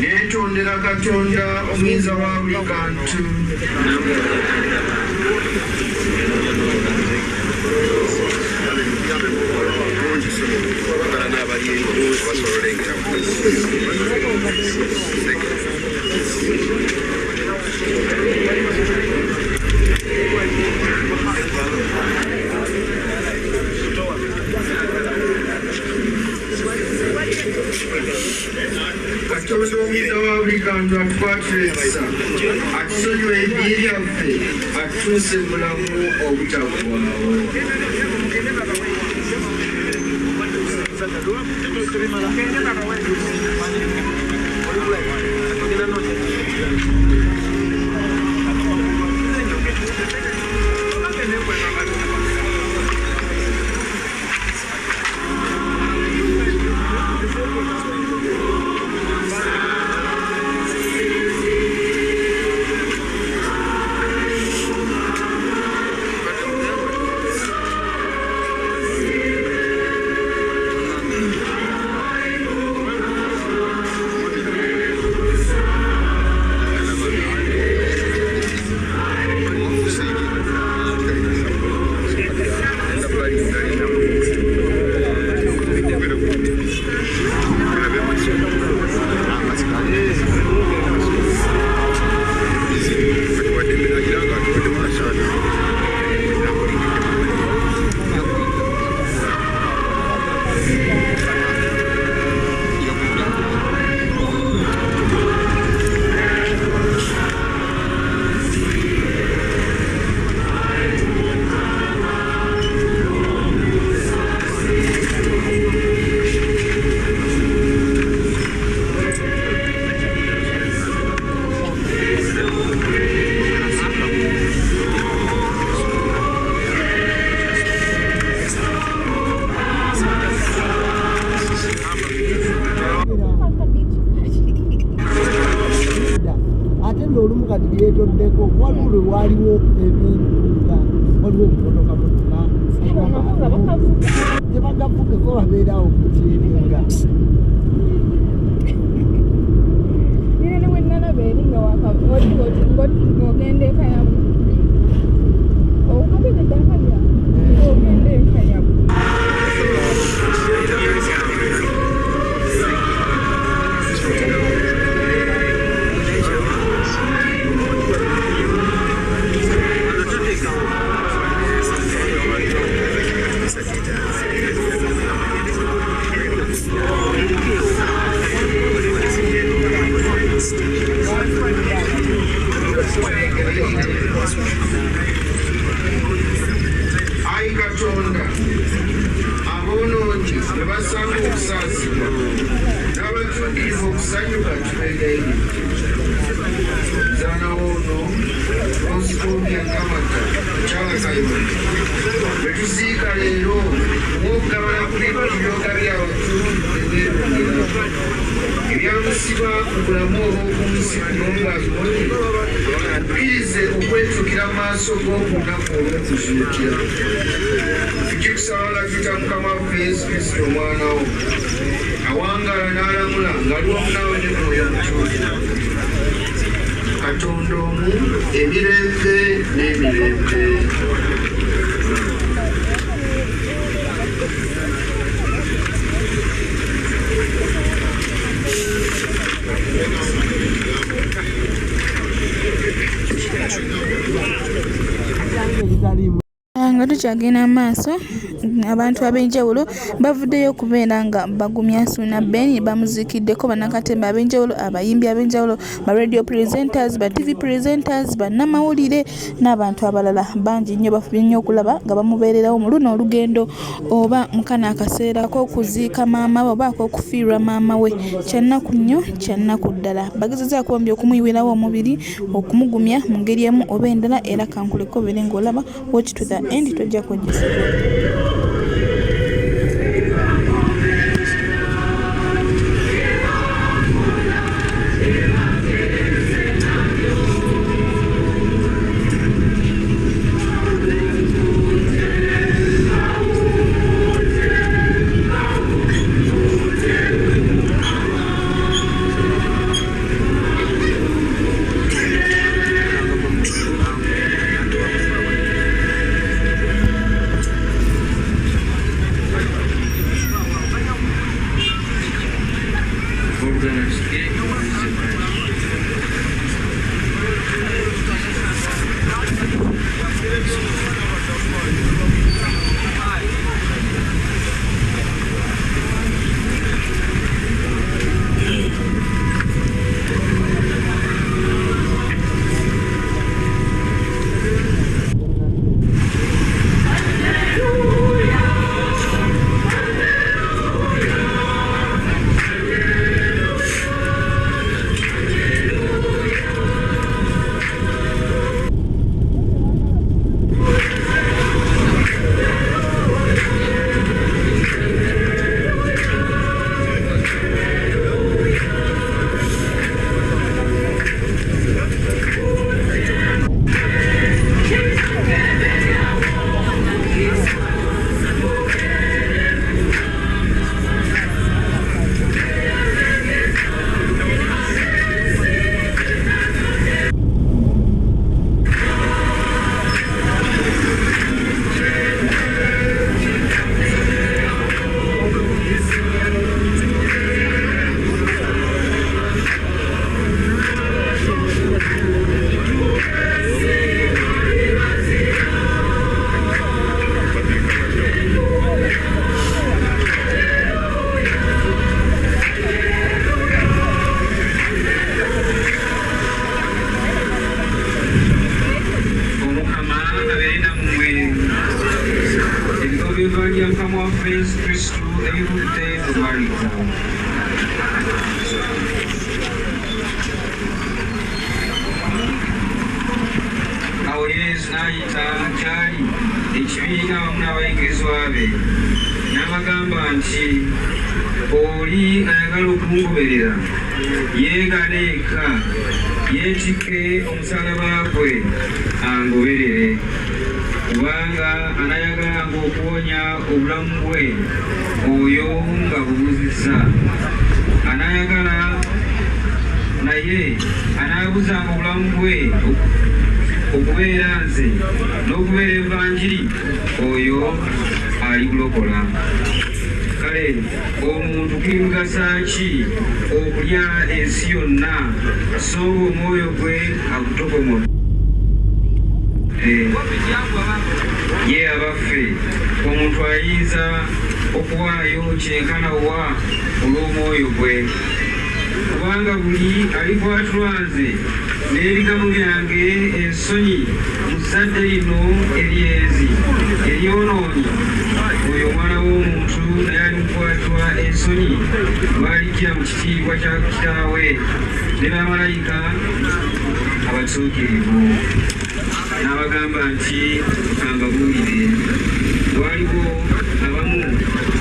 neetondera Katonda omuyinza wa buli kantu. Katonda omuyinza wa buli kantu atukwatira ekisa, atusonyiwa ebibi byaffe, atutuuse mu bulamu obutaggwaawo. Waliwo ebintu waliwo obumotoka tebagavukeko babeerawo kukiringa nene wenalaba eringa ogenda eka yabu okabegedde akalya ogenda eka yabu Ayi Katonda, aboonoonyi ne basanga okusaasibwa n'abajulirivu okusanyuka kibegaire. Zaana woono Rositonia Kamata Mukyala Kayima bwe tuziika leero ng'okugabana ku biyoga by'abatundu ebyerondera ebyamusiba mu bulamu obw'okunsi kuno ng'abibonye tukkirize okwetuukira mu maaso g'olunaku olw'okuzuukira. Tukikusaba tuta Mukama waffe Yesu Kristo omwana wo awangaala n'alamula ng'ali wamu naawe ne Mwoyo Mutuufu. Katonda omu emirembe n'emirembe. Nga tukyagenda maaso abantu ab'enjawulo bavuddeyo okubeera nga bagumya Ssuuna Ben bamuziikiddeko bannakatemba ab'enjawulo, abayimbi ab'enjawulo, ba radio presenters, ba TV presenters, bannamawulire n'abantu abalala bangi nnyo bafubye nnyo okulaba nga bamubeererawo mu luno olugendo oba mukana akaseera k'okuziika maama we oba ak'okufiirwa maama we. Kyannaku nnyo, kyannaku ddala. Bagezezaako bambi okumuyiwirawo omubiri, okumugumya mu ngeri emu oba endala, era kankuleko obeere ng'olaba watch to the end tojja kugisiba. twagala tugende tuwulize Yesu Kristo ebivudde mu baligo. Awo Yesu n'ayita kyali ekibiina wamu n'abayigirizwa be n'abagamba nti oli ayagala okungoberera yeegale eka yeetikke omusalaba gwe angoberere, kubanga anayagalanga okuwonya obulamu bwe oyo nga bubuzizza. Anayagala naye anaabuzanga obulamu bwe okubeera nze n'okubeera evanjiri oyo aligulokola. Kale omuntu kimugasa ki okulya ensi yonna so omwoyo gwe agutokomola? Ye abaffe omuntu ayinza okuwaayo kyenkana wa olw'omwoyo gwe, kubanga buli alikwatulwa nze n'ebigambo byange ensonyi mu zzadde lino eryezi eryonoonyi, oyo omwana w'omuntu naye alimukwatibwa ensonyi lw'alijja mu kitiibwa kya kitaawe ne bamalayika abatuukirivu. N'abagamba nti kambabuulire, waliwo abamu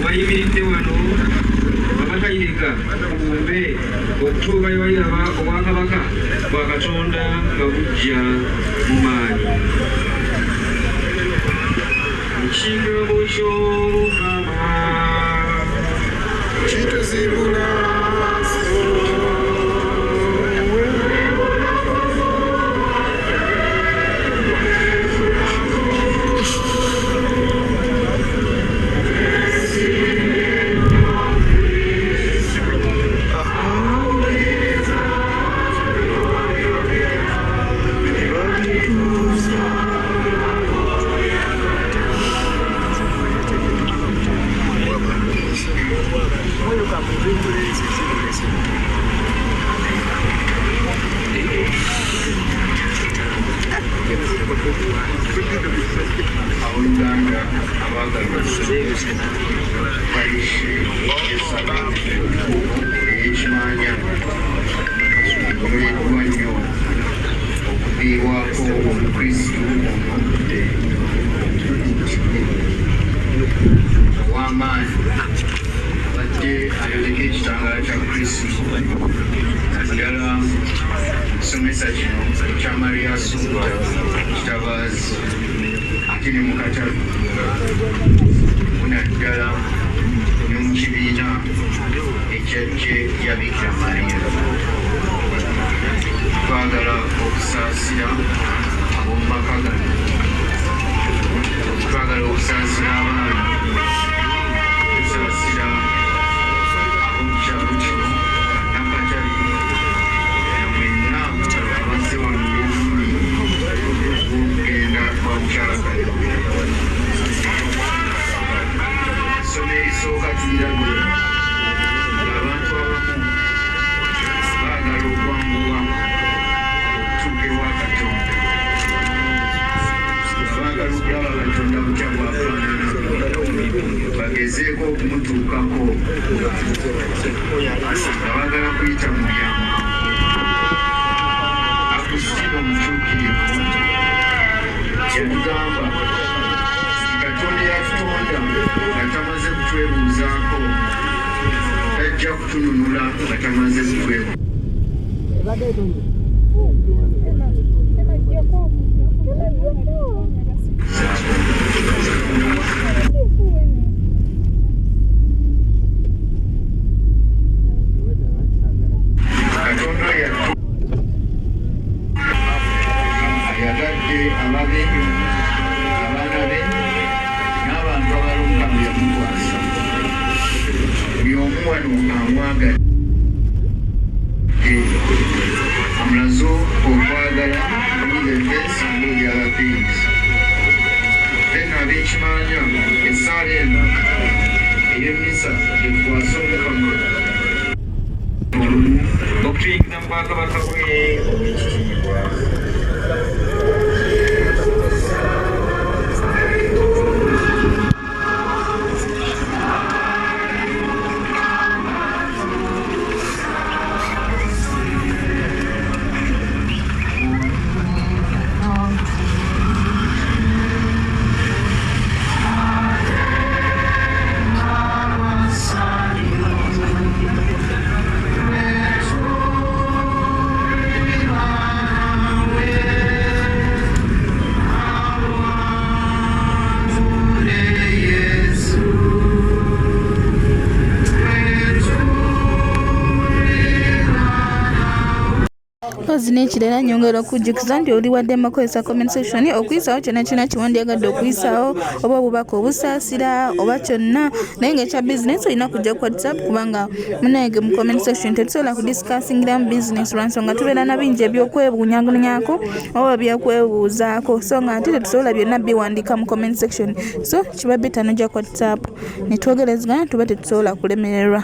bayimiridde wano babakayirika kubumbe okutuuka yewaliraba obwakabaka bwa Katonda nga bujja mu maanyi. Ekigambo ky'Omukama kituzibula. Abooluganda abaagalwa bayise esaba ey'ekimanya egobeddwa nnyo okuviibwako omukristu omudde ow'amaanyi abadde ayoleka ekitangaala kya kristu naddala ekisomesa kino kya Maria Sumba Kitabaazi ate ne mukatalu naddala ne mu kibiina ekyajje lya Bikira Maria. Twagala okusaasira ab'omu maka gano, twagala okusaasira abaana, okusaasira ab'omu kyalo kino bagezeeko okumutuukako nga baagala kuyita mu byama akusiba omutuukirivu kyetugamba Katonda yatutonda nga tamaze kutwebuuzaako tajja kutununula nga tamaze kutwebuuza. Ayagadde ababe abaana be n'abantu abalonga bwe yamukwasa buli omu wano amwagadde amulaze okwagala omugevesi ng'oli abapenzi tena ab'ekimanya essaala eno ey'emmisa ekwasa omukama okutuyingiza mu bwakabaka bwe obw'ekitiibwa. Mpozi n'ekirala nyongera okujjukiza nti oli wadde makozesa comment section okuyisawo kyonna kyonna kiwandiyagadde okuyisawo oba obubaka obusaasira oba kyonna naye ng'ekya bizinesi olina kujja ku WhatsApp kubanga munange mu comment section tetusobola kudiscassingira mu bizinesi lwansonga tubeera na bingi ebyokwebuunyako oba ebyokwebuuzaako so nga ate tetusobola byonna biwandika mu comment section so kiba bita nojja ku WhatsApp ne twogerezeganya tuba tetusobola kulemererwa.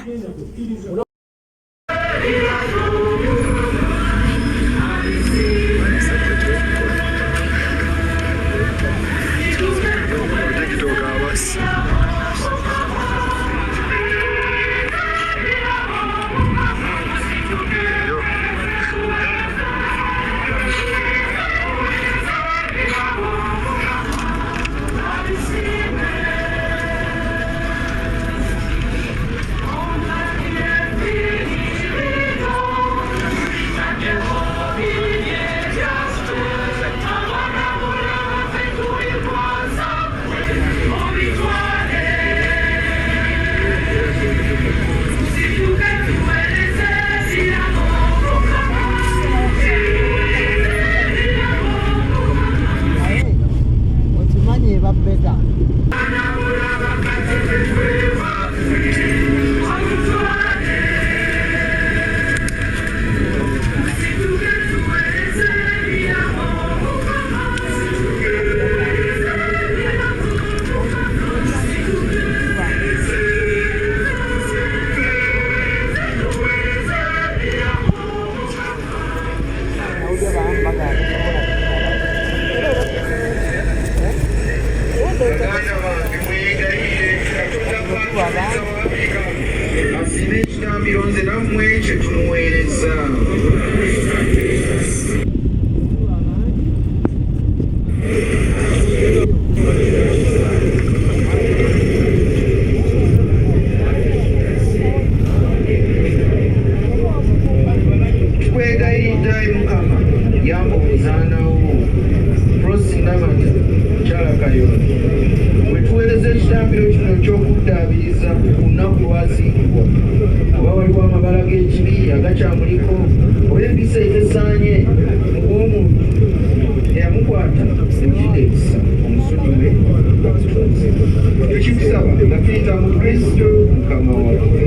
Asibe ekitambiro nze nammwe ekyo tumuweereza. Tukwegayiridde Mukama yamba omuzaanawo Prosi Namata Kyala Kayondo wetuweereza ekitambiro kino eky'okuddaabiriza ku lunaku lwasiigibwa oba waliwo amabala g'ekibi agakyamuliko oba empisa etesaanye mu bw'omuntu eyamukwata emukidde ekisa omusonyiwe bakutonze ekikusaba nga tuyita mu Kristo Mukama waffe.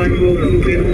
Thank you.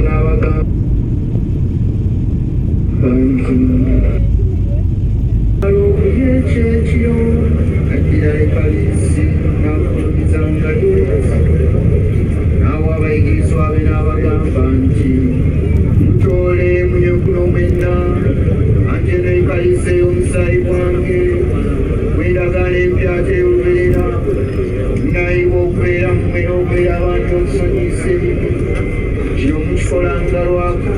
n'abagamba ekyekiro addira ekalisi n'akulumiza nga n'awa abayigirizwa be n'abagamba nti mutoole munyekuno mwenna ate eno ekalisi ey'omusaayi gwange gw'endagaano empya ate ey'olubeerera nayiwa okubeera mmwe n'okubeera abantu okusonyiyisa ebibi kino mukikolanga lwako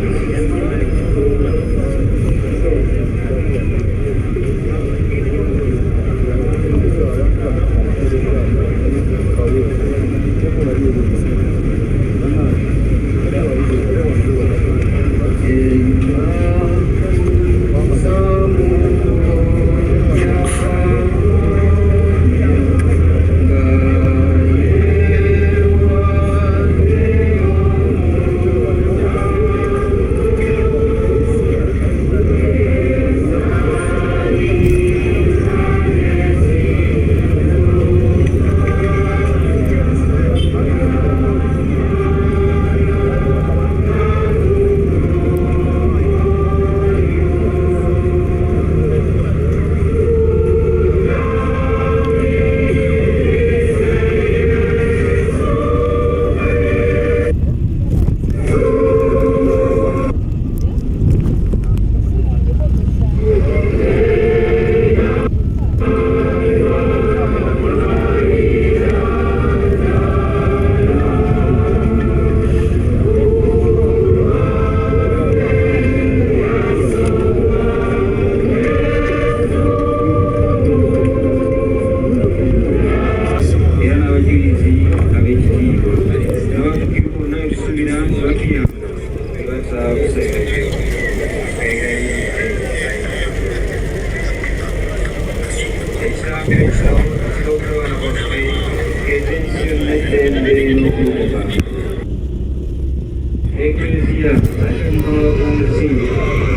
Ecclesia,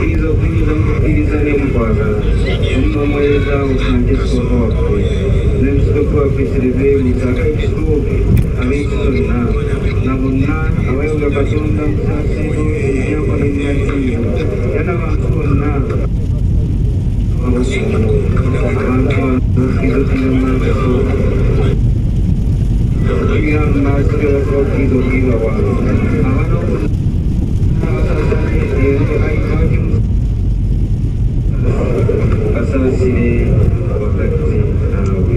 hizo kunyuza mkupiriza ni mkwagala umamweza ukanjesko hokwe nemsokwa kwisireve mutaka ekituuke ab'ekitonna na bonna abayoga katonda musasiro ebyako n'ebyatiyo yana abantu bonna abasomo abantu bakizokiramaso okuyamasigakokizokiwa wano abano asasire abakadde nawe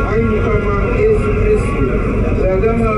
ayi mukama Yesu Kristo sagama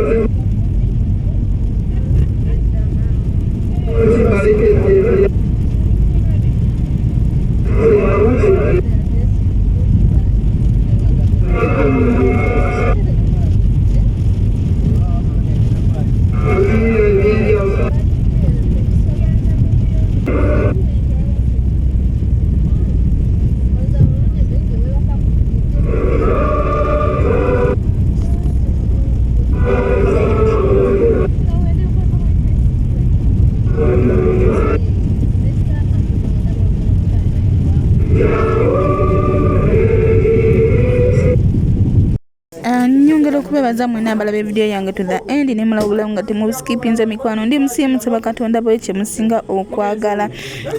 nyongera okubebaza mwena abalaba evidiyo yange to the end ne mulawula nga temubiskipinze mikwano ndi musiimu nsaba katonda bwekye musinga okwagala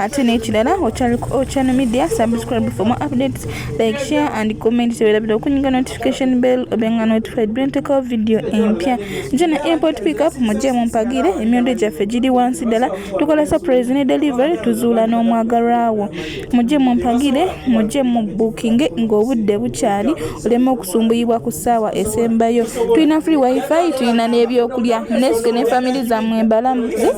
ate n'ekirala okyali ku Ochano Media. Subscribe for more updates, like, share and comment. Tewelabira okunyiga notification bell obenga notified bwe nteekawo video empya. Nje na airport pickup mujje mumpagire emyondo gyaffe giri wansi ddala tukola surprise ne delivery tuzuula n'omwagalwawo mujje mumpagire mujje mu booking ng'obudde bukyali oleme okusumbuyibwa ku ssaawa esembayo. Tulina free wifi, tulina n'ebyokulya munesike ne family zammwe embalamuze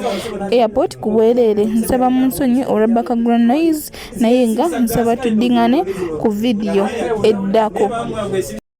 airport ku bwereere. Nsaba munsonyi olwa background noise naye nga nsaba tuddingane ku video eddako.